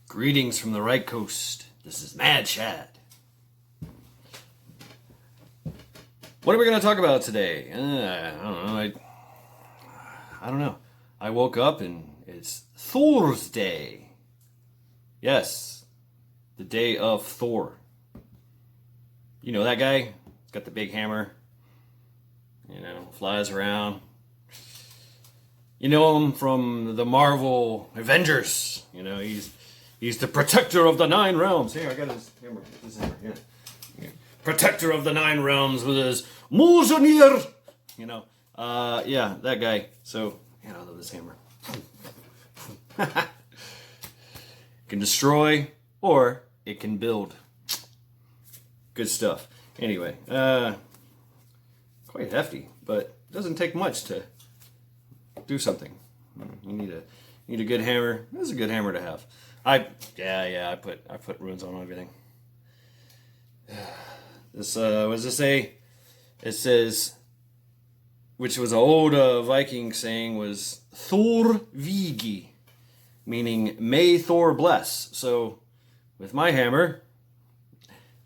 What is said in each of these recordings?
Greetings from the right coast. This is Mad Chad. What are we going to talk about today? I don't know. I don't know. I woke up and it's Thursday. Yes, the day of Thor. You know that guy? He's got the big hammer. Flies around. You know him from the Marvel Avengers. He's the protector of the nine realms. Here, I got his hammer. Yeah. Protector of the nine realms with his Mjolnir. Yeah, that guy. So, I love this hammer. It can destroy or it can build. Good stuff. Anyway, quite hefty, but it doesn't take much to do something. You need a good hammer. This is a good hammer to have. I put runes on everything. This what does it say? It says, which was an old Viking saying, was Thor Vigi, meaning may Thor bless. So with my hammer,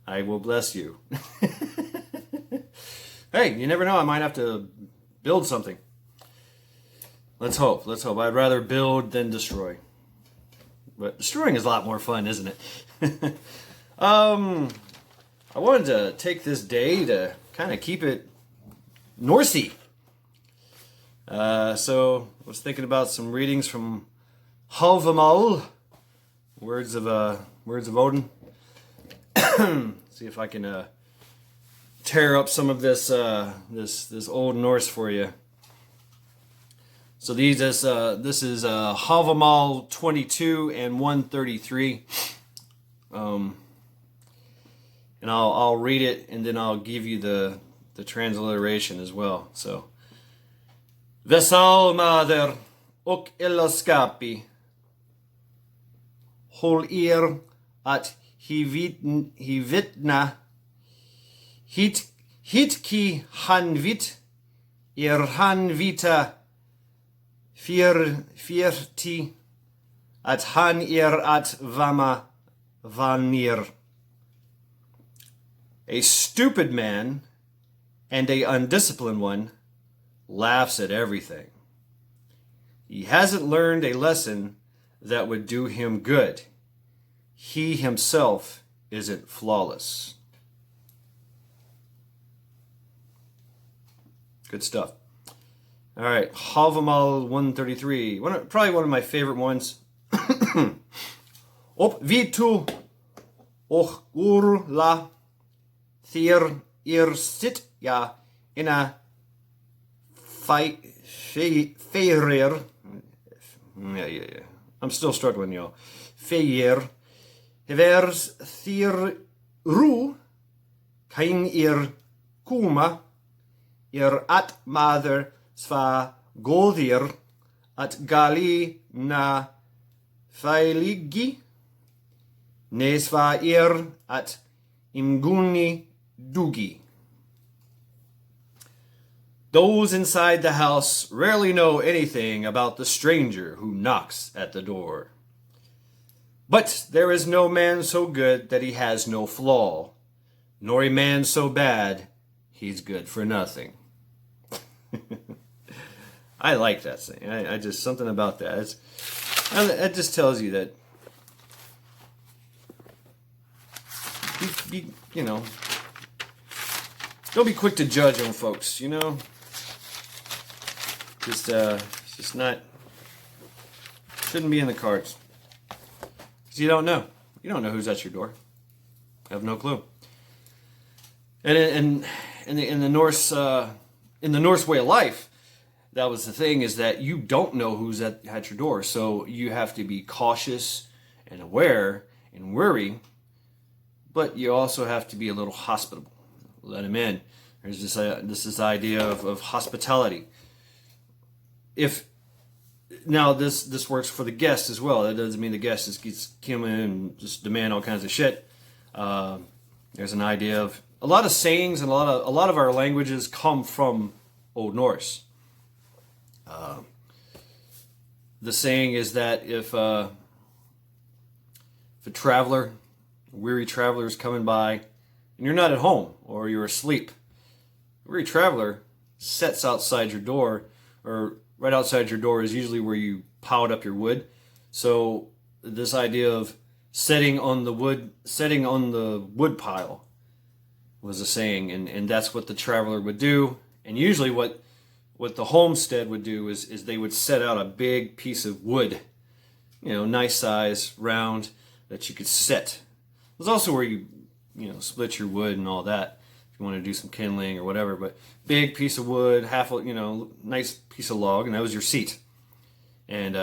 I will bless you. Hey, you never know. I might have to build something. Let's hope. I'd rather build than destroy. But destroying is a lot more fun, isn't it? I wanted to take this day to kind of keep it Norsey. So I was thinking about some readings from Havamal, words of Odin. See if I can tear up some of this Old Norse for you. So this is Havamal 22 and 133, and I'll read it and then I'll give you the transliteration as well. So, Vesal mader och ellaskapi håll er att hivitna hitki hanvit hanvita Fyrti at han at vama vanir. A stupid man and a undisciplined one laughs at everything. He hasn't learned a lesson that would do him good. He himself isn't flawless. Good stuff. All right, Havamal 133. Probably one of my favorite ones. Op vitu och urla thir sitja ina feirer. Yeah. I'm still struggling, y'all. Feier. Hevers thir ru kain kuma at mother Sva Godir at Gali na Failigi Nesva at Imguni Dugi. Those inside the house rarely know anything about the stranger who knocks at the door. But there is no man so good that he has no flaw, nor a man so bad he's good for nothing. I like that saying. I just, something about that. It just tells you that, don't be quick to judge on folks, It's just not, shouldn't be in the cards. Because you don't know. You don't know who's at your door. You have no clue. And in the Norse way of life, that was the thing, is that you don't know who's at your door. So you have to be cautious and aware and wary, but you also have to be a little hospitable. Let them in. There's this idea of hospitality. If now this works for the guest as well. That doesn't mean the guest just come in and just demand all kinds of shit. There's an idea of a lot of sayings, and a lot of our languages come from Old Norse. The saying is that if if a weary traveler is coming by, and you're not at home or you're asleep, a weary traveler sets outside your door, or right outside your door is usually where you piled up your wood. So this idea of setting on the wood pile was a saying, and that's what the traveler would do. And usually what the homestead would do is they would set out a big piece of wood, nice size, round, that you could set. It was also where you split your wood and all that if you want to do some kindling or whatever. But big piece of wood, nice piece of log, and that was your seat. And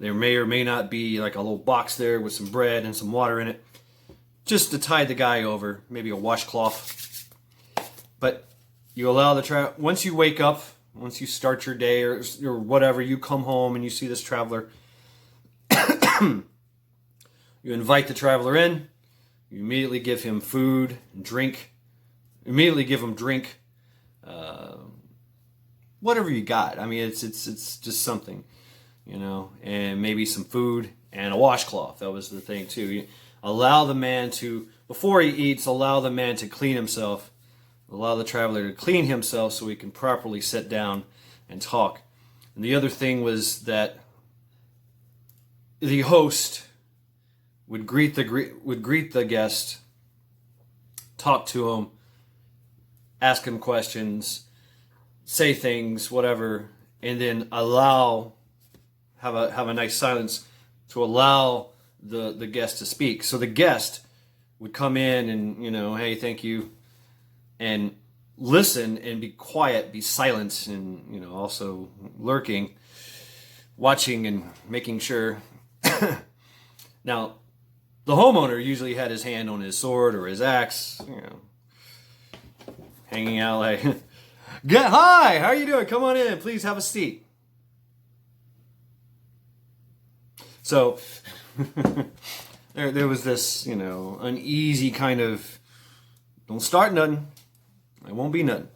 there may or may not be like a little box there with some bread and some water in it, just to tide the guy over, maybe a washcloth. But you allow once you wake up, once you start your day or whatever, you come home and you see this traveler. You invite the traveler in. You immediately give him food and drink. Immediately give him drink. Whatever you got. I mean, it's just something, and maybe some food and a washcloth. That was the thing too. You allow the man to, before he eats, allow the man to clean himself. Allow the traveler to clean himself so he can properly sit down and talk. And the other thing was that the host would greet the guest, talk to him, ask him questions, say things, whatever, and then have a nice silence to allow the guest to speak. So the guest would come in and, hey, thank you, and listen and be quiet, be silent, and also lurking, watching and making sure. Now, the homeowner usually had his hand on his sword or his axe, hanging out like, hi, how are you doing? Come on in, please have a seat. So there was this, uneasy kind of, don't start nothing, it won't be nothing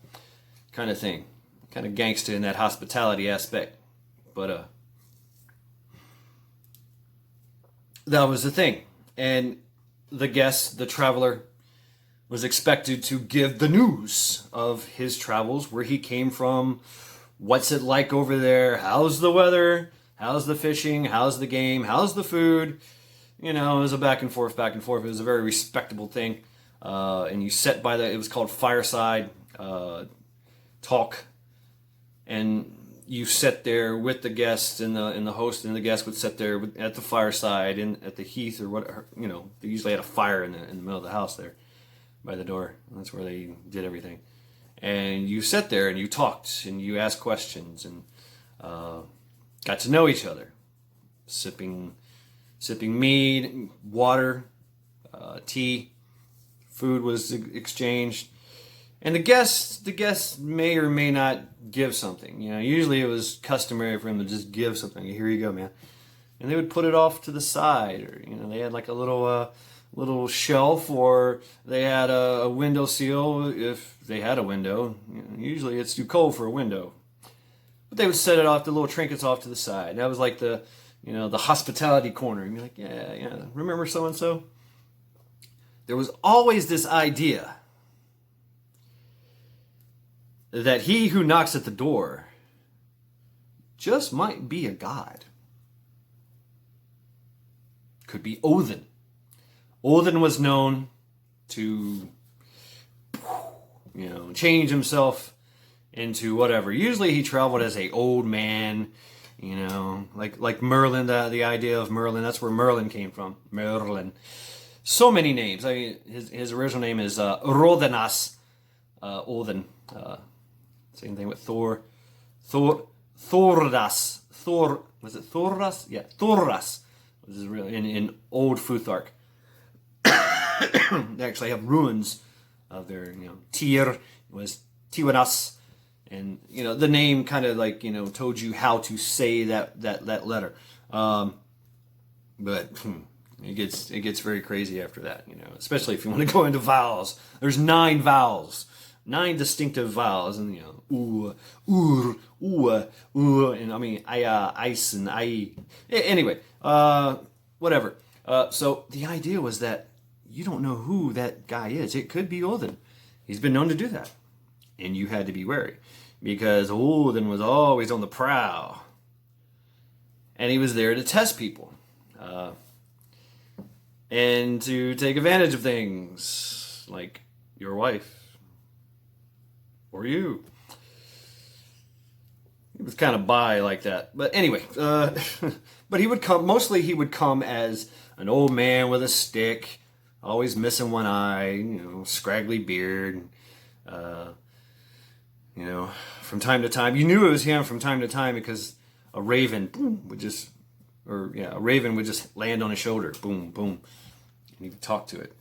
kind of thing. Kind of gangster in that hospitality aspect. But that was the thing. And the guest, the traveler, was expected to give the news of his travels, where he came from, what's it like over there, how's the weather, how's the fishing, how's the game, how's the food. It was a back and forth. It was a very respectable thing. And you sat by it was called fireside talk. And you sit there with the guest, and the host and the guest would sit there at the fireside and at the heath or whatever. They usually had a fire in the middle of the house there by the door. That's where they did everything. And you sat there and you talked and you asked questions and got to know each other, sipping mead, water, tea, food was exchanged. And the guest may or may not give something. Usually it was customary for him to just give something. Here you go, man. And they would put it off to the side, or they had like a little shelf, or they had a window seal if they had a window. Usually it's too cold for a window, but they would set it off, the little trinkets off to the side. And that was like the hospitality corner. And you're like, yeah, remember so and so? There was always this idea that he who knocks at the door just might be a god. Could be Odin. Odin was known to, change himself into whatever. Usually he traveled as a old man, like Merlin, the idea of Merlin. That's where Merlin came from. Merlin. So many names. I mean, his original name is Rodinas, Odin. Same thing with Thor. Thordas. Was it Thordas? Yeah, Thordas. This is really in old Futhark. They actually have ruins of their, Tyr was Tiwanas, and the name kind of like told you how to say that letter. But it gets very crazy after that, especially if you want to go into vowels. There's 9 vowels. 9 distinctive vowels, and ooh, and I mean ice and I. Anyway, whatever. So the idea was that you don't know who that guy is. It could be Odin. He's been known to do that. And you had to be wary because Odin was always on the prowl. And he was there to test people and to take advantage of things like your wife or you. He was kind of bi like that. But anyway, but he would come, mostly he would come as an old man with a stick, always missing one eye, scraggly beard. From time to time, you knew it was him from time to time because a raven would just land on his shoulder, boom, boom, and he would talk to it.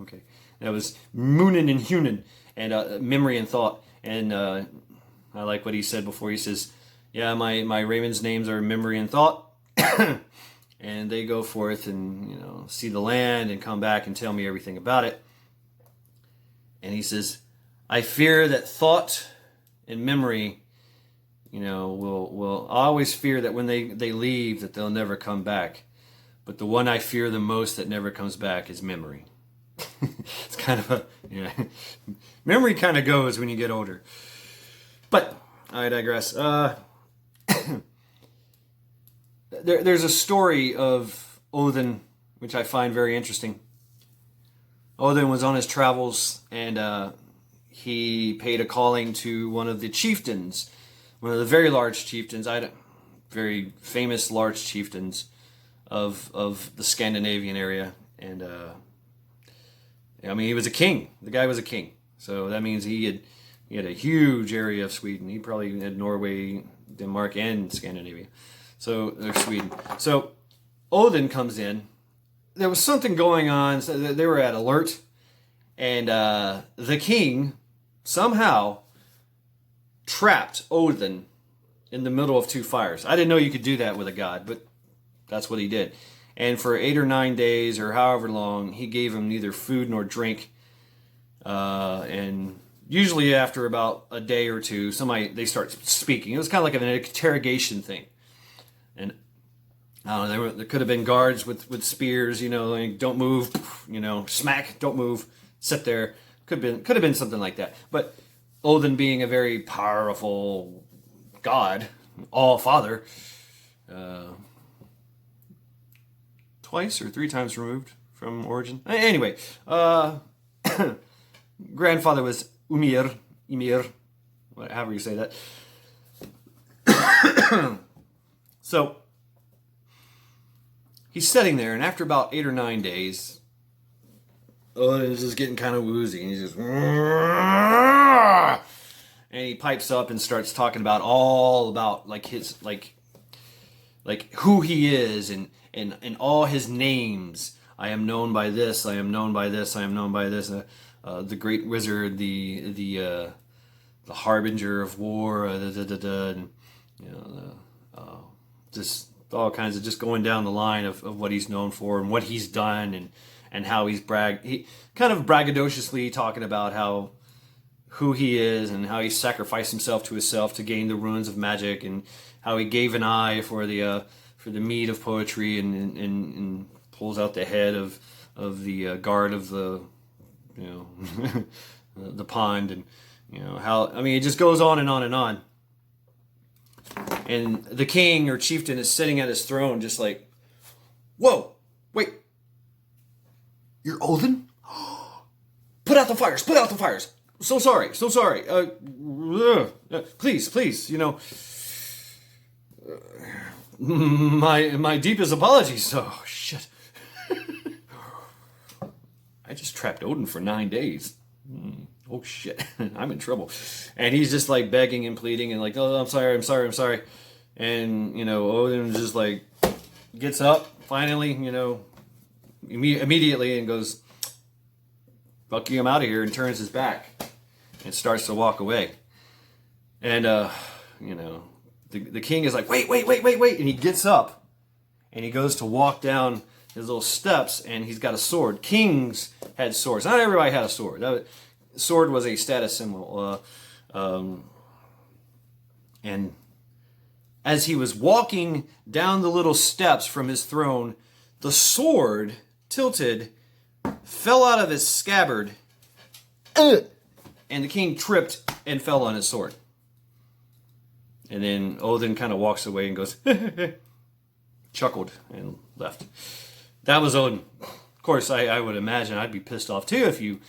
Okay, that was Munin and Hunin, and memory and thought. And I like what he said before. He says, "Yeah, my ravens' names are Memory and Thought." And they go forth and see the land and come back and tell me everything about it. And he says, I fear that thought and memory, will I always fear that when they leave that they'll never come back. But the one I fear the most that never comes back is memory. It's kind of memory kind of goes when you get older. But I digress. There's a story of Odin, which I find very interesting. Odin was on his travels, and he paid a calling to one of the chieftains, one of the very large chieftains, very famous large chieftains of the Scandinavian area. And he was a king. The guy was a king. So that means he had a huge area of Sweden. He probably had Norway, Denmark, and Scandinavia. So there's Sweden. So Odin comes in. There was something going on. So they were at alert. And the king somehow trapped Odin in the middle of two fires. I didn't know you could do that with a god, but that's what he did. And for 8 or 9 days or however long, he gave him neither food nor drink. And usually after about a day or two, they start speaking. It was kind of like an interrogation thing. And I don't know, there could have been guards with spears, like, don't move, smack, don't move, sit there. Could have been something like that. But Odin, being a very powerful god, all father, twice or 3 times removed from origin. Anyway, grandfather was Ymir, however you say that. So he's sitting there, and after about 8 or 9 days, Odin's just getting kind of woozy, and he's just, and he pipes up and starts talking all about like his like who he is and all his names. I am known by this. I am known by this. I am known by this. The great wizard, the harbinger of war, and just all kinds of just going down the line of what he's known for and what he's done and how he kind of braggadociously talking about who he is and how he sacrificed himself to himself to gain the runes of magic, and how he gave an eye for the mead of poetry and pulls out the head of the guard of the the pond, and how it just goes on and on and on. And the king or chieftain is sitting at his throne just like, whoa, wait, you're Odin? Put out the fires, put out the fires. So sorry. Please, my deepest apologies. Oh, shit. I just trapped Odin for 9 days. Oh, shit. I'm in trouble. And he's just like begging and pleading and like, oh, I'm sorry. And, Odin just like gets up finally, immediately and goes, fuck you, I'm out of here, and turns his back and starts to walk away. And, the king is like, wait. And he gets up and he goes to walk down his little steps, and he's got a sword. Kings had swords. Not everybody had a sword. Sword was a status symbol. And as he was walking down the little steps from his throne, the sword tilted, fell out of his scabbard, and the king tripped and fell on his sword. And then Odin kind of walks away and goes, chuckled and left. That was Odin. Of course, I would imagine I'd be pissed off too if you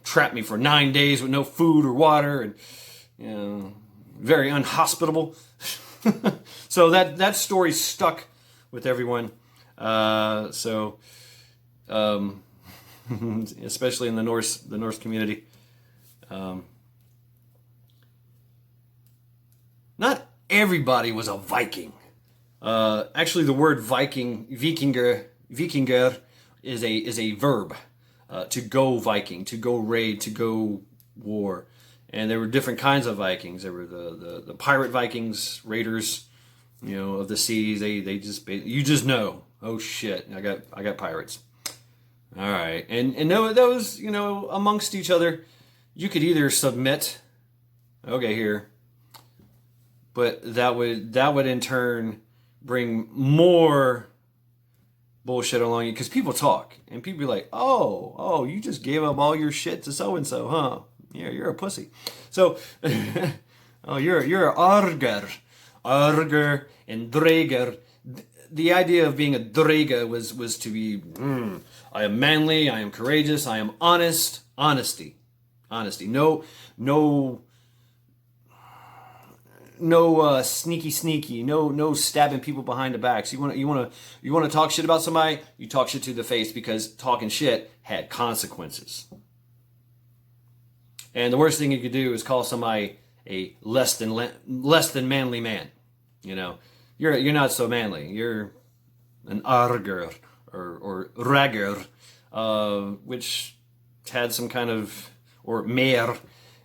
trapped me for 9 days with no food or water and, very unhospitable. So that story stuck with everyone. Especially in the Norse community. Not everybody was a Viking. Actually, the word Vikinger, is a verb. To go Viking, to go raid, to go war. And there were different kinds of Vikings. There were the pirate Vikings, raiders, of the seas. They just, you just know, oh shit, I got pirates. All right, and those, amongst each other, you could either submit, okay, here, but that would in turn bring more bullshit along you, because people talk and people be like, oh, you just gave up all your shit to so and so, huh? Yeah, you're a pussy. So, oh, you're Arger and Draeger. The idea of being a Draeger was to be, I am manly, I am courageous, I am honest. Honesty. No sneaky. No stabbing people behind the back. So you want to talk shit about somebody, you talk shit to the face, because talking shit had consequences. And the worst thing you could do is call somebody a less than manly man. You're not so manly. You're an Arger or Ragger, which had some kind of, or mare.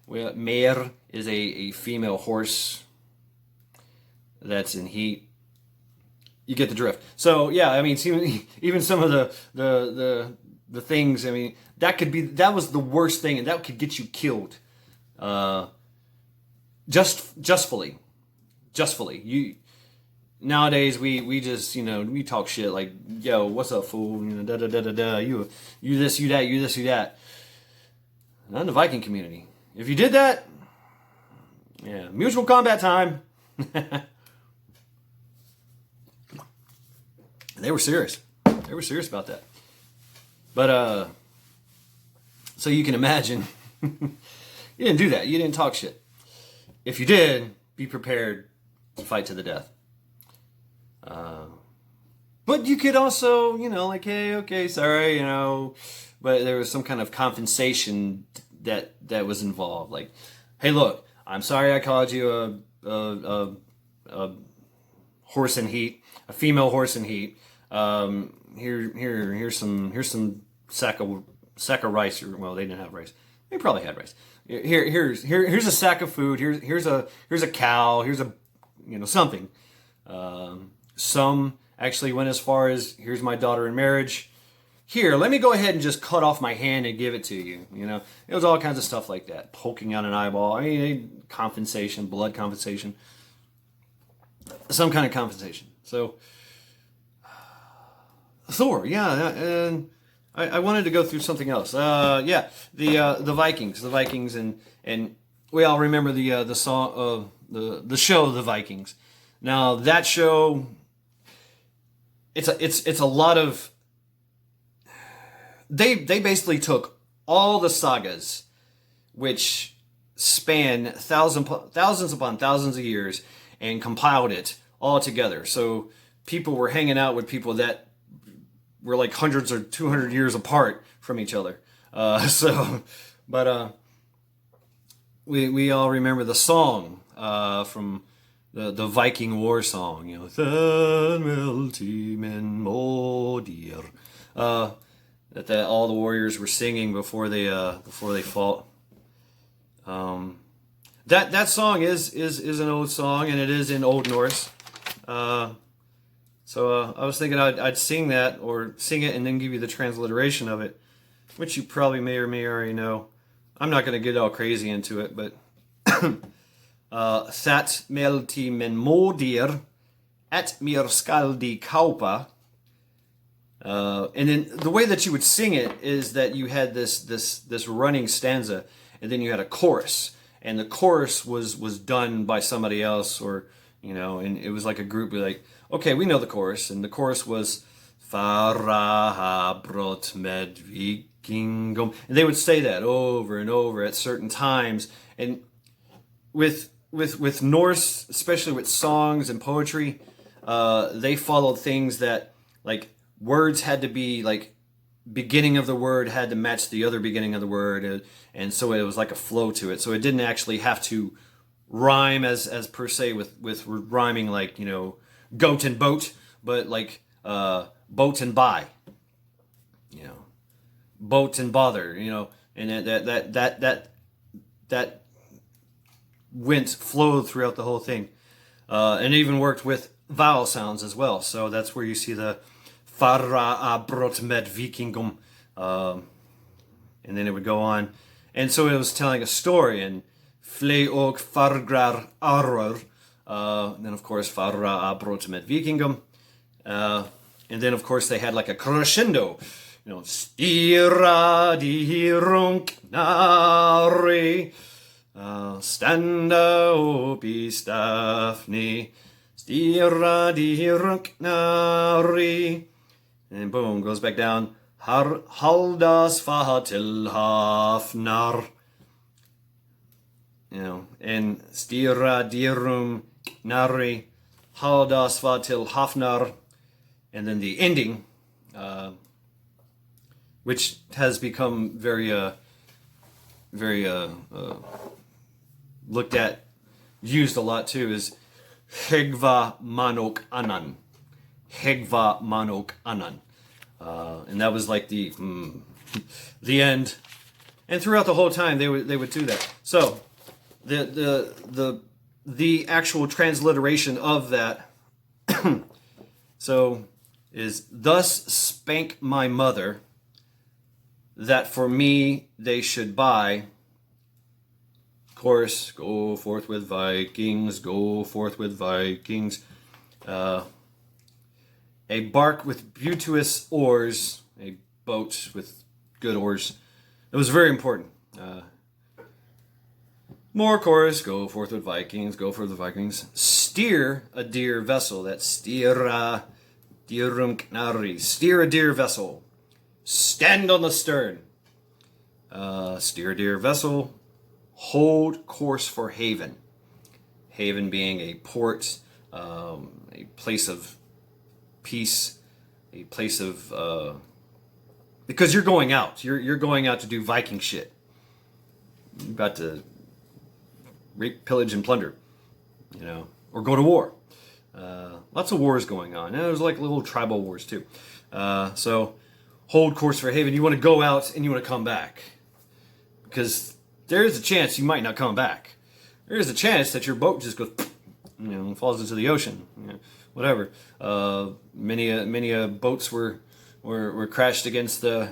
Well, mare is a female horse that's in heat. You get the drift. So yeah, I mean, even some of the things, I mean, that was the worst thing, and that could get you killed. Justfully. Nowadays we just, we talk shit like, yo, what's up, fool? You this, you that, you this, you that. Not in the Viking community. If you did that, yeah, mutual combat time. They were serious. They were serious about that. But, so you can imagine, you didn't do that. You didn't talk shit. If you did, be prepared to fight to the death. But you could also, like, hey, okay, sorry, but there was some kind of compensation that was involved. Like, hey, look, I'm sorry I called you a horse in heat, a female horse in heat. Here's some sack of rice. Well, they didn't have rice. They probably had rice. Here's a sack of food. Here's a cow. Here's a something. Some actually went as far as, here's my daughter in marriage. Here, let me go ahead and just cut off my hand and give it to you. It was all kinds of stuff like that. Poking out an eyeball. I mean, compensation, blood compensation. Some kind of compensation. So, Thor, yeah. And I wanted to go through something else. The Vikings, and we all remember the song, the show, The Vikings. Now, that show, it's a lot of, they basically took all the sagas, which span thousands upon thousands of years, and compiled it all together. So people were hanging out with people that were like hundreds or 200 years apart from each other. We all remember the song from the Viking war song, that all the warriors were singing before they fought. That song is an old song, and it is in Old Norse. So I was thinking I'd sing that, or sing it and then give you the transliteration of it, which you probably may or may already know. I'm not going to get all crazy into it, but That melti men modir at mir skaldi kaupa. And then the way that you would sing it is that you had this running stanza, and then you had a chorus, and the chorus was done by somebody else, or and it was like a group. Like, okay, we know the chorus, and the chorus was Faraha brot med vikingum, and they would say that over and over at certain times. And with Norse, especially with songs and poetry, they followed things that, like, words had to be like, beginning of the word had to match the other beginning of the word, and so it was like a flow to it. So it didn't actually have to rhyme as per se with rhyming, like, goat and boat, but like boat and buy, boat and bother, and that flowed throughout the whole thing, and even worked with vowel sounds as well. So that's where you see the Farra abrot med vikingum, and then it would go on, and so it was telling a story, and Fley og fargrar aror, and then of course Farra abrot med vikingum, and then of course they had like a crescendo, Stira di runknari, standa upi stafni, Stira di runknari. And boom, goes back down. Haldas fahatil hafnar. And stira dirum nari. Haldas fahatil hafnar. And then the ending, which has become very looked at, used a lot too, is Hegva manok anan. Hegva manok anan, and that was like the end. And throughout the whole time, they would do that. So the actual transliteration of that so is, thus spank my mother, that for me they should buy. Chorus, go forth with Vikings, go forth with Vikings. A bark with beauteous oars, a boat with good oars. It was very important. More chorus, go forth with Vikings, go forth with Vikings. Steer a dear vessel, that's stira dirum knari. Steer a dear vessel. Stand on the stern. Steer a dear vessel. Hold course for haven. Haven being a port, a place of peace, a place of because you're going out. You're going out to do Viking shit. You're about to rape, pillage, and plunder, or go to war. Lots of wars going on. And there's like little tribal wars too. So hold course for haven. You want to go out and you want to come back, because there's a chance you might not come back. There's a chance that your boat just goes, falls into the ocean. Whatever. Many boats were crashed against the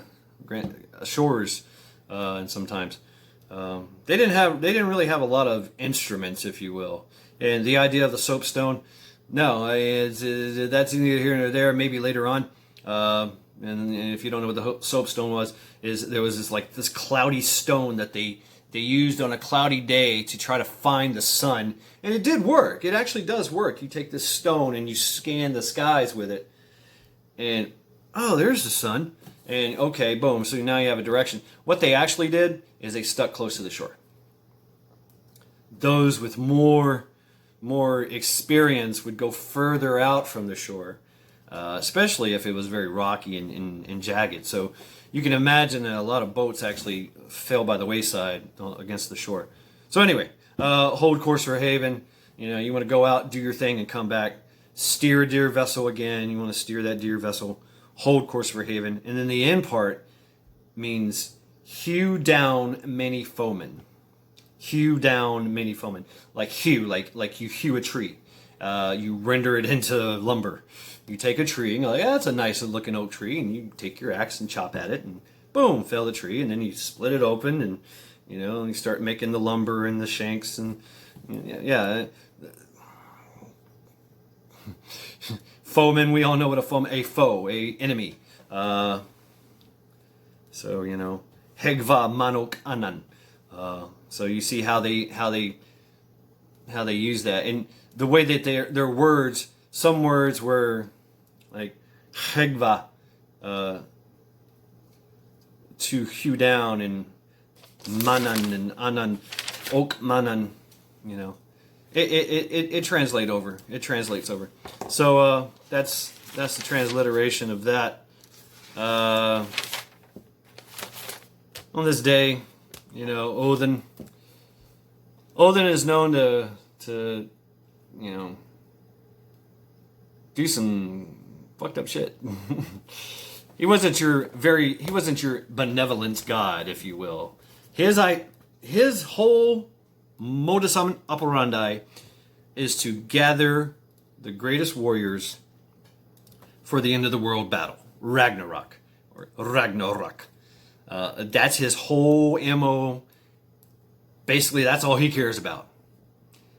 shores, and sometimes they didn't really have a lot of instruments, if you will. And the idea of the soapstone, no, that's neither here nor there. Maybe later on. And if you don't know what the soapstone was, there was this cloudy stone that they used on a cloudy day to try to find the sun. And it did work. It actually does work. You take this stone and you scan the skies with it. And, oh, there's the sun. And, okay, boom. So now you have a direction. What they actually did is they stuck close to the shore. Those with more experience would go further out from the shore, especially if it was very rocky and jagged. So you can imagine that a lot of boats actually fell by the wayside against the shore. So anyway, hold course for haven. You want to go out, do your thing, and come back. Steer a dear vessel again. You want to steer that dear vessel. Hold course for haven. And then the end part means hew down many foemen. Hew down many foemen. Like hew, like you hew a tree. You render it into lumber. You take a tree and you're like, that's a nice looking oak tree, and you take your axe and chop at it, and boom, fell the tree, and then you split it open, and you start making the lumber and the shanks and Yeah. Foeman, we all know what a foe, a enemy. So Hegva Manok Anan. So you see how they use that, and the way that their words. Some words were like Hegva, to hew down, and Manan and Anan, Ok Manan. It translates over. It translates over. So that's the transliteration of that. On this day, Odin. Odin is known to do some fucked up shit. He wasn't your benevolent god, if you will. His whole modus operandi is to gather the greatest warriors for the end of the world battle, Ragnarok or Ragnarok. That's his whole MO. Basically, that's all he cares about.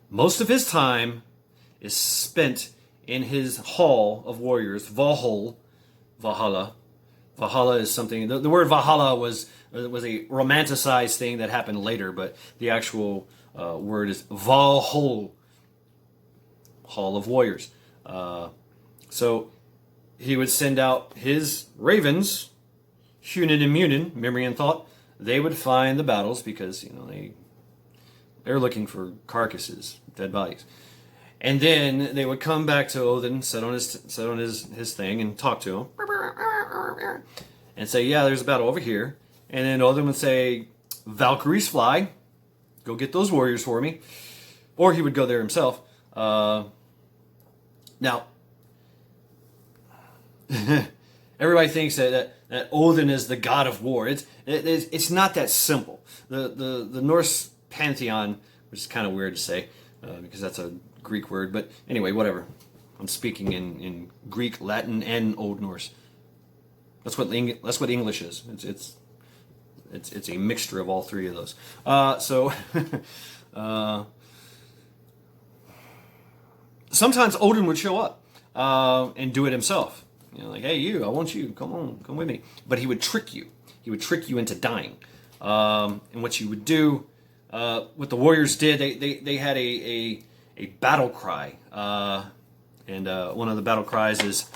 Most of his time is spent in his hall of warriors, Valhalla. Valhalla is something. The word Valhalla was a romanticized thing that happened later, but the actual word is Valhalla, Hall of Warriors. So he would send out his ravens, Hunin and Munin, memory and thought. They would find the battles because they're looking for carcasses, dead bodies. And then they would come back to Odin, sit on his thing, and talk to him, and say, "Yeah, there's a battle over here." And then Odin would say, "Valkyries fly, go get those warriors for me," or he would go there himself. Now, everybody thinks that Odin is the god of war. It's not that simple. The Norse pantheon, which is kind of weird to say because that's a Greek word, but anyway, whatever. I'm speaking in Greek, Latin, and Old Norse. That's what English is. It's a mixture of all three of those. Sometimes Odin would show up and do it himself. Like, "Hey, I want you. Come with me." But he would trick you. He would trick you into dying. And what you would do, what the warriors did, they had a battle cry, and one of the battle cries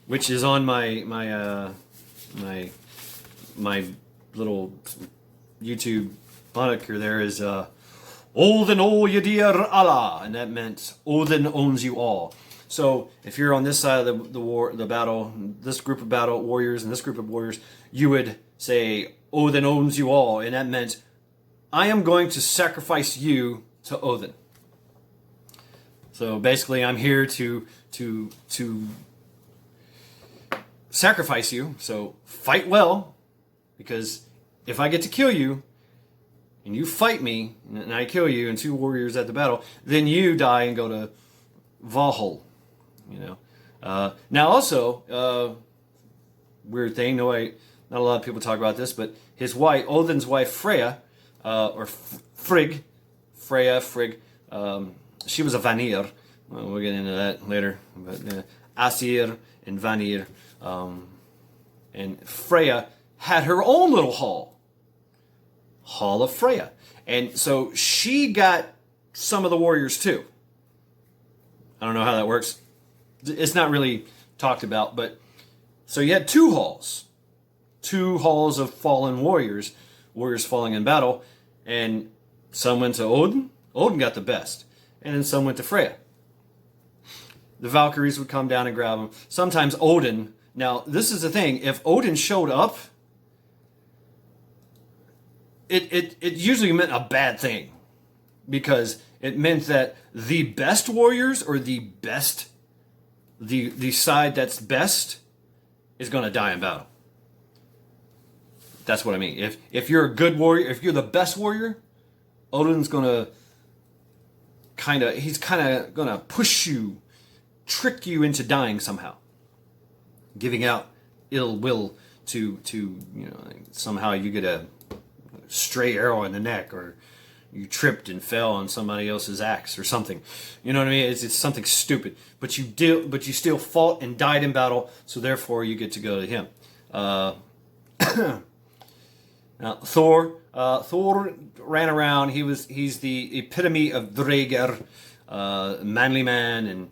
which is on my little YouTube moniker there, is Odin ol Yadir Allah, and that meant Odin owns you all. So if you're on this side of the battle, this group of battle warriors and this group of warriors, you would say Odin owns you all, and that meant I am going to sacrifice you to Odin. So basically, I'm here to sacrifice you. So fight well, because if I get to kill you, and you fight me, and I kill you, and two warriors at the battle, then you die and go to Valhalla. Now also, weird thing. Not a lot of people talk about this, but his wife, Odin's wife, Freya, or Frigg, she was a Vanir. We'll get into that later. But Asir and Vanir, and Freya had her own little hall of Freya, and so she got some of the warriors too. I don't know how that works. It's not really talked about, but so you had two halls of fallen warriors falling in battle, and some went to Odin. Odin got the best, and then some went to Freya. The Valkyries would come down and grab them. Sometimes Odin. Now, this is the thing. If Odin showed up, it usually meant a bad thing, because it meant that the best warriors, or the side that's best, is going to die in battle. That's what I mean. If you're a good warrior, if you're the best warrior, Odin's going to push you, trick you into dying somehow, giving out ill will to somehow you get a stray arrow in the neck, or you tripped and fell on somebody else's axe or something. You know what I mean? It's something stupid. But you still fought and died in battle, so therefore you get to go to him. Now Thor ran around. He's the epitome of Dräger, manly man, and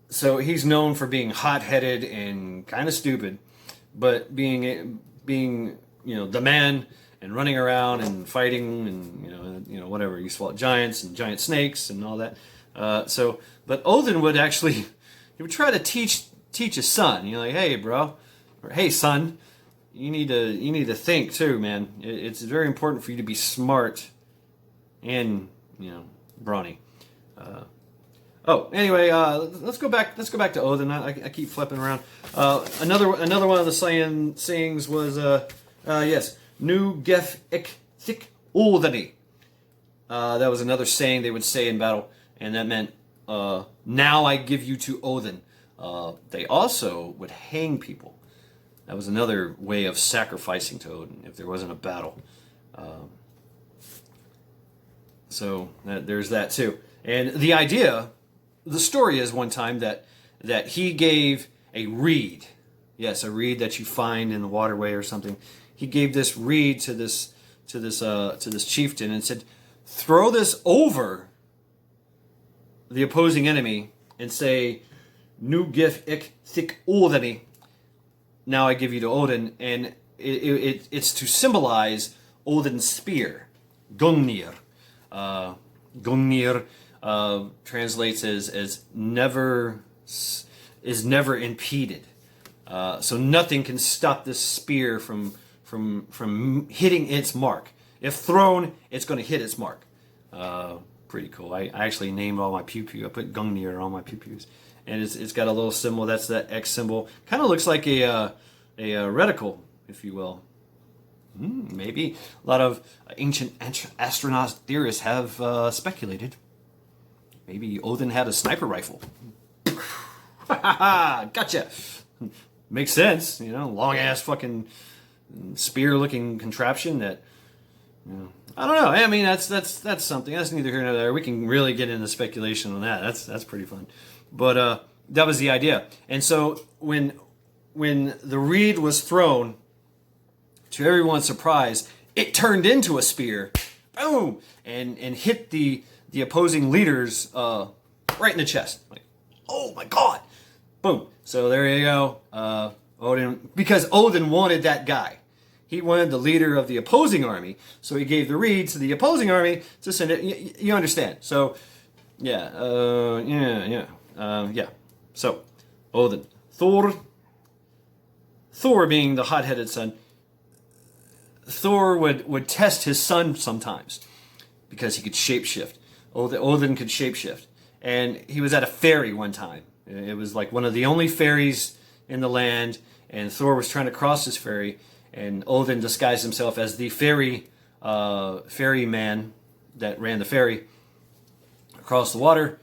so he's known for being hot-headed and kind of stupid, but being the man and running around and fighting and whatever. He fought giants and giant snakes and all that. But Odin would actually he would try to teach his son. Like, hey bro, or hey son, you need to think too, man. It's very important for you to be smart and brawny. Anyway, let's go back to Odin. I keep flipping around. Another one of the sayings was yes, Nu gef ik thik Odini. That was another saying they would say in battle, and that meant now I give you to Odin. They also would hang people. That was another way of sacrificing to Odin if there wasn't a battle. So there's that too. And the story is one time that he gave a reed. Yes, a reed that you find in the waterway or something. He gave this reed to this chieftain and said, throw this over the opposing enemy and say, Nu gef ik thik Odini. Now I give you to Odin, and it's to symbolize Odin's spear, Gungnir. Gungnir translates as never impeded. So nothing can stop this spear from hitting its mark. If thrown, it's going to hit its mark. Pretty cool. I actually named all my pew-pew. I put Gungnir on my pew-pews. And it's got a little symbol. That's that X symbol. Kind of looks like a reticle, if you will. Maybe. A lot of ancient astronaut theorists have speculated. Maybe Odin had a sniper rifle. Gotcha. Makes sense. Long ass fucking spear looking contraption that. I don't know. I mean, that's something. That's neither here nor there. We can really get into speculation on that. That's pretty fun. But that was the idea. And so when the reed was thrown, to everyone's surprise, it turned into a spear, boom, and hit the opposing leaders right in the chest. Like, oh my god, boom. So there you go. Odin, because Odin wanted that guy. He wanted the leader of the opposing army, so he gave the reed to the opposing army to send it. You understand? So, yeah. So, Odin. Thor being the hot-headed son, Thor would test his son sometimes because he could shapeshift. Odin could shapeshift. And he was at a ferry one time. It was like one of the only ferries in the land, and Thor was trying to cross this ferry, and Odin disguised himself as the ferryman that ran the ferry across the water,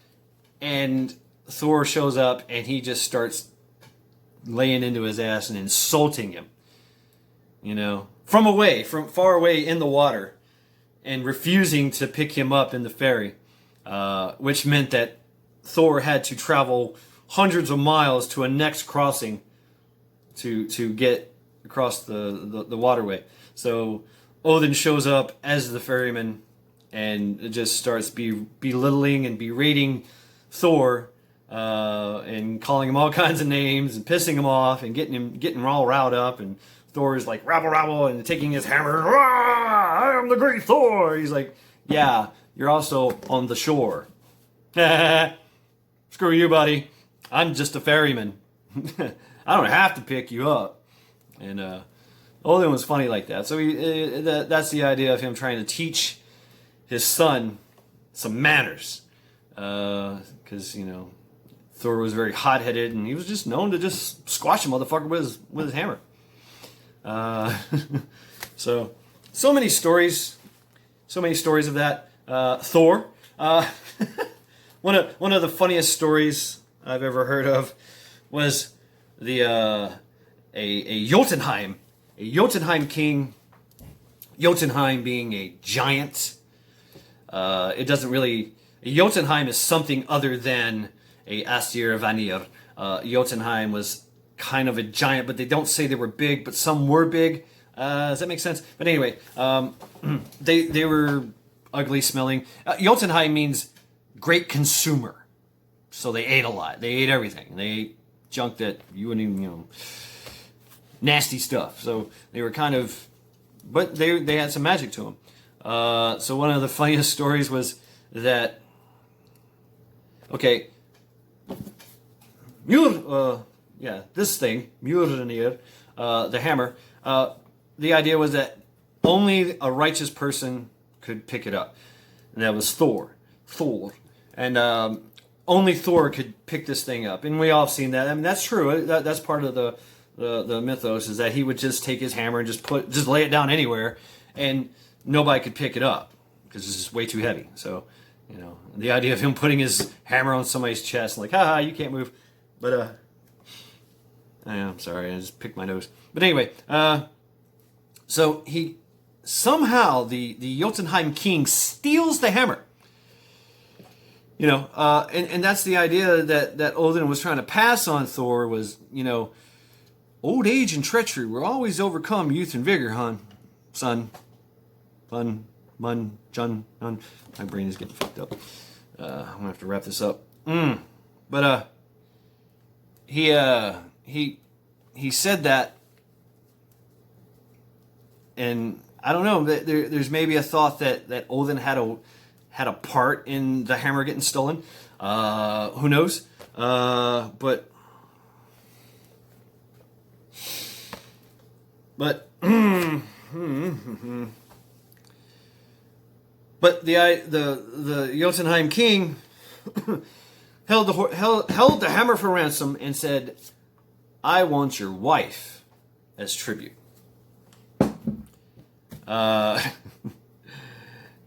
and Thor shows up, and he just starts laying into his ass and insulting him, from far away in the water, and refusing to pick him up in the ferry, which meant that Thor had to travel hundreds of miles to a next crossing to get across the waterway. So Odin shows up as the ferryman and just starts belittling and berating Thor, and calling him all kinds of names and pissing him off and getting all riled up, and Thor is like rabble rabble and taking his hammer. I am the great Thor. He's like, yeah, you're also on the shore. Screw you, buddy. I'm just a ferryman. I don't have to pick you up. And Odin was funny like that. So that's the idea of him trying to teach his son some manners. Because, Thor was very hot-headed, and he was just known to just squash a motherfucker with his hammer. So many stories of that. Thor. One of the funniest stories I've ever heard of was a Jotunheim king. Jotunheim being a giant It doesn't really. Jotunheim is something other than a Aesir Vanir. Jotunheim was kind of a giant, but they don't say they were big, but some were big. Does that make sense? But anyway, they were ugly smelling. Jotunheim means great consumer. So they ate a lot. They ate everything. They ate junk that you wouldn't even, nasty stuff. So they were kind of, but they had some magic to them. So one of the funniest stories was that, okay, this thing, Mjolnir, the hammer, the idea was that only a righteous person could pick it up. And that was Thor. And only Thor could pick this thing up. And we all have seen that. I mean, that's true. That's part of the mythos, is that he would just take his hammer and just lay it down anywhere, and nobody could pick it up because it's just way too heavy. So, the idea of him putting his hammer on somebody's chest, like, haha, you can't move. But, I'm sorry, I just picked my nose. But anyway, so he somehow, the Jotunheim king steals the hammer. And that's the idea that Odin was trying to pass on Thor was, old age and treachery will always overcome youth and vigor, son. Fun, mun, jun, nun. My brain is getting fucked up. I'm gonna have to wrap this up. But he said that, and I don't know. There's maybe a thought that Odin had a part in the hammer getting stolen. Who knows? But the Jotunheim king held the hammer for ransom and said, "I want your wife as tribute."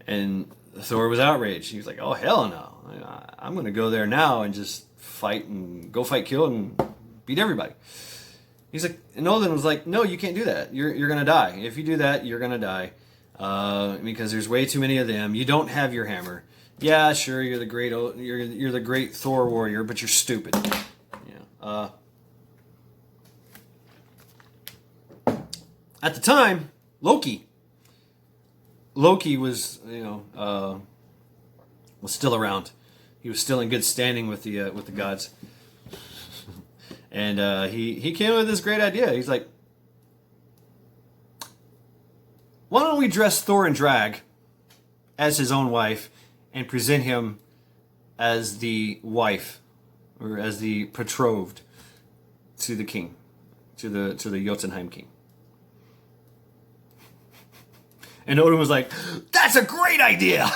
And Thor was outraged. He was like, "Oh, hell no. I'm going to go there now and just fight and kill and beat everybody." He's like, and Odin was like, "No, you can't do that. You're going to die. If you do that, you're going to die. Because there's way too many of them. You don't have your hammer. Yeah, sure, you're the great Thor warrior, but you're stupid." At the time, Loki was was still around. He was still in good standing with the gods, and he came up with this great idea. He's like, "Why don't we dress Thor in drag as his own wife and present him as the wife, or as the betrothed to the king, to the Jotunheim king?" And Odin was like, "That's a great idea!"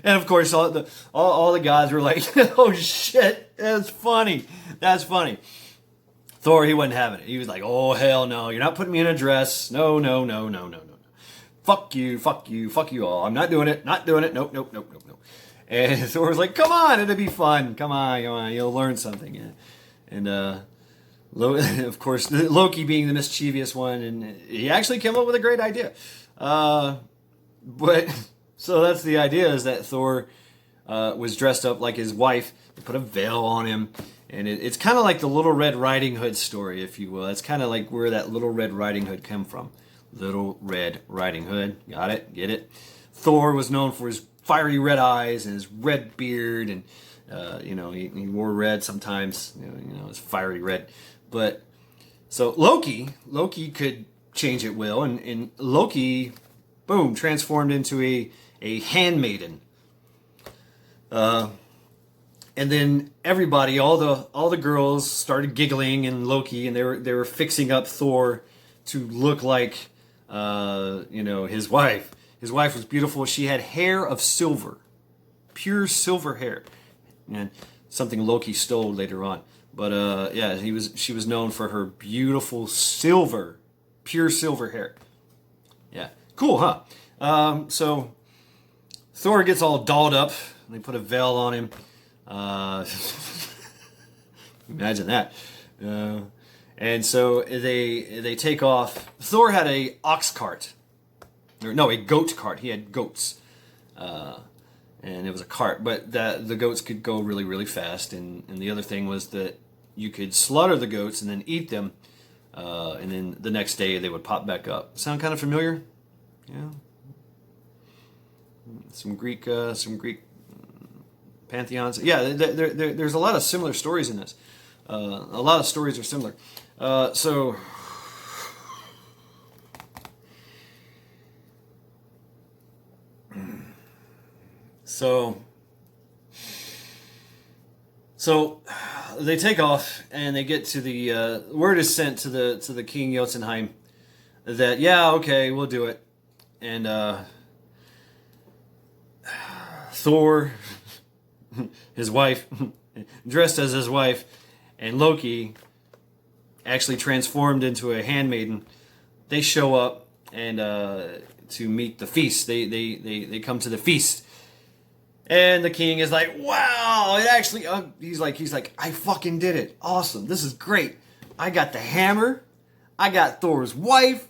And of course, all the gods were like, "Oh shit, that's funny. That's funny." Thor, he wasn't having it. He was like, "Oh hell no, you're not putting me in a dress. No. Fuck you all. I'm not doing it. Nope. And Thor was like, "Come on, it'll be fun. Come on, you'll learn something." And of course, Loki being the mischievous one, and he actually came up with a great idea. But so that's the idea, is that Thor was dressed up like his wife. They put a veil on him, and it's kind of like the Little Red Riding Hood story, if you will. It's kind of like where that Little Red Riding Hood came from. Little Red Riding Hood, got it? Get it? Thor was known for his fiery red eyes and his red beard, and he wore red sometimes. It's fiery red. But so Loki could change at will, and Loki, boom, transformed into a handmaiden. And then everybody, all the girls started giggling and Loki, and they were fixing up Thor to look like his wife. His wife was beautiful. She had hair of silver, pure silver hair, and something Loki stole later on. But she was known for her beautiful pure silver hair. Yeah, cool, huh? So Thor gets all dolled up. And they put a veil on him. Imagine that. And so they take off. Thor had a ox cart, or no, a goat cart. He had goats, and it was a cart. But the goats could go really, really fast. And the other thing was that you could slaughter the goats and then eat them, and then the next day they would pop back up. Sound kind of familiar? Yeah. Some Greek pantheons. Yeah, there's a lot of similar stories in this. A lot of stories are similar. So they take off and they get to the word is sent to the King Jotunheim that yeah, okay, we'll do it. And Thor, his wife, dressed as his wife, and Loki, actually transformed into a handmaiden, they show up and to meet the feast. They come to the feast, and the king is like, "Wow! It actually." He's like, "I fucking did it! Awesome! This is great! I got the hammer. I got Thor's wife.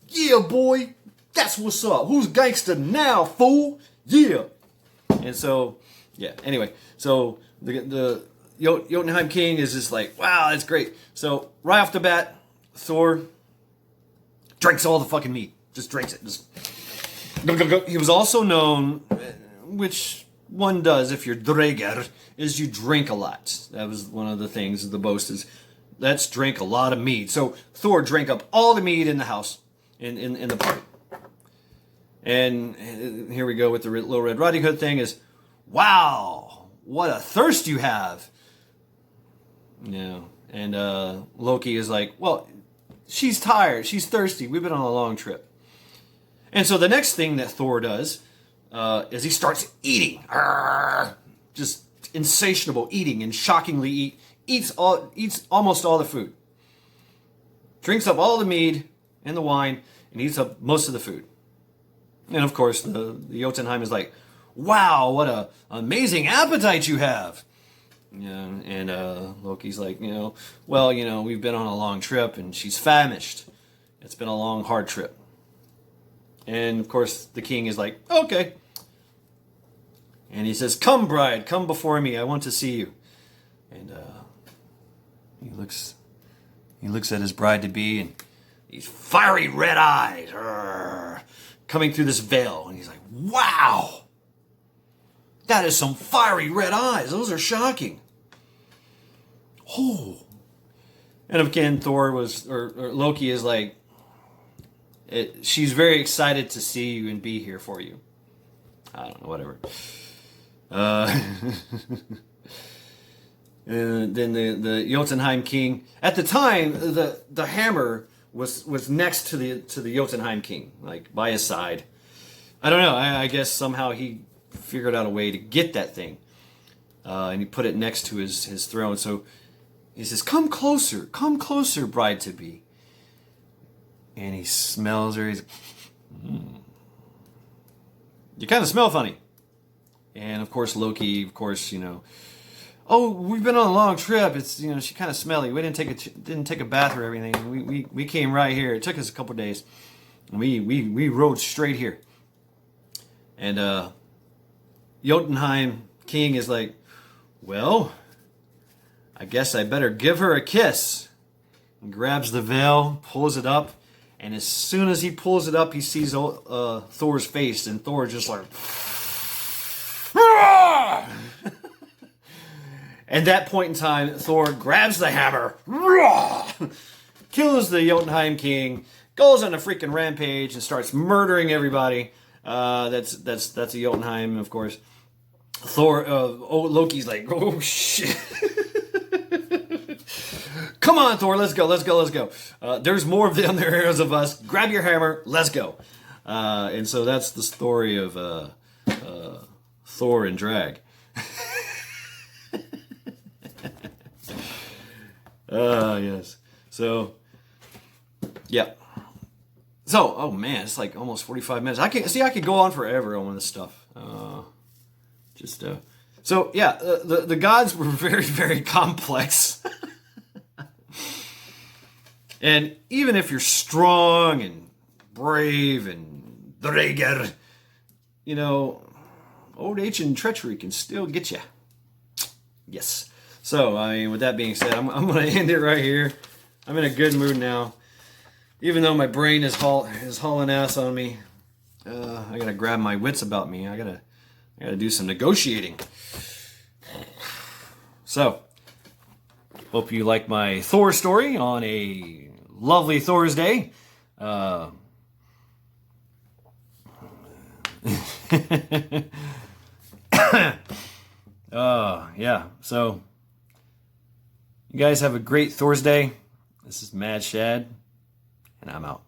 Yeah, boy, that's what's up. Who's gangsta now, fool? Yeah." And so, yeah. Anyway, so the Jotunheim king is just like, wow, that's great. So right off the bat, Thor drinks all the fucking meat. Just drinks it. Just go, go, go. He was also known, which one does if you're Draeger, is you drink a lot. That was one of the things, the boast is, let's drink a lot of mead. So Thor drank up all the mead in the house, in the party. And here we go with the Little Red Riding Hood thing is, wow, what a thirst you have. Yeah. And Loki is like, well, she's tired. She's thirsty. We've been on a long trip. And so the next thing that Thor does is he starts eating. Just insatiable eating and shockingly eats almost all the food. Drinks up all the mead and the wine and eats up most of the food. And of course, the Jotunheim is like, wow, what a amazing appetite you have. Yeah, and Loki's like, well, we've been on a long trip and she's famished. It's been a long, hard trip. And of course, the king is like, okay. And he says, come, bride, come before me. I want to see you. And he looks at his bride-to-be and these fiery red eyes coming through this veil. And he's like, wow, that is some fiery red eyes. Those are shocking. Oh. And again, Thor was, or Loki is like, she's very excited to see you and be here for you. I don't know, whatever. And then the Jotunheim king, at the time, the hammer was next to the Jotunheim king, like by his side. I don't know. I guess somehow he figured out a way to get that thing, and he put it next to his throne. So he says, come closer, bride to be. And he smells her. He's, you kind of smell funny. And of course Loki, oh, we've been on a long trip. It's she kind of smelly. We didn't take a bath or everything. We came right here. It took us a couple days. And we rode straight here. And Jotunheim king is like, well, I guess I better give her a kiss. And grabs the veil, pulls it up, and as soon as he pulls it up, he sees Thor's face, and Thor just like, and that point in time, Thor grabs the hammer, kills the Jotunheim king, goes on a freaking rampage, and starts murdering everybody. That's a Jotunheim, of course. Loki's like, oh shit. Come on, Thor, let's go. There's more of them there is of us. Grab your hammer, let's go. And so that's the story of Thor and drag. Yes. So, yeah. So, oh man, it's like almost 45 minutes. I could go on forever on this stuff. So yeah, the gods were very, very complex. And even if you're strong and brave and Draeger. You know, old age and treachery can still get you. Yes. So, I mean, with that being said, I'm going to end it right here. I'm in a good mood now. Even though my brain is hauling ass on me, I got to grab my wits about me. I got to do some negotiating. So, hope you like my Thor story on a lovely Thor's Day. Yeah. So, you guys have a great Thor's Day. This is Mad Shad, and I'm out.